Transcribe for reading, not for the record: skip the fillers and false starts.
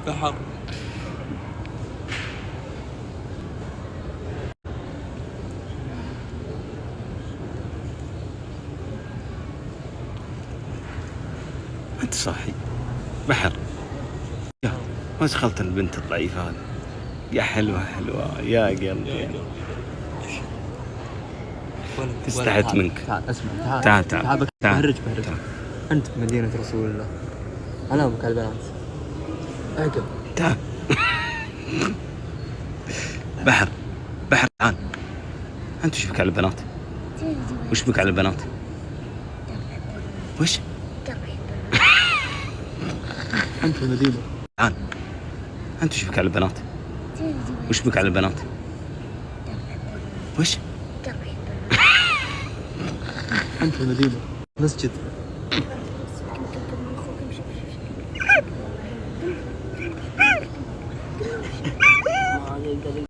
بحر. أنت صاحي بحر. يا ما دخلت البنت الضعيفة هذه. يا حلوة حلوة يا قلبي. استحت منك. تعال اسمع. تعال بهرج. أنت بمدينة رسول الله، أنا أبوك على البنات. أعقل. تعال. بحر تعال. أنت وش بك على البنات؟ وش بك على البنات؟ وش؟ أنت في المدينة. تعال. أنت وش بك على البنات؟ وش بك على البنات؟ وش؟ أنت في المدينة مسجد.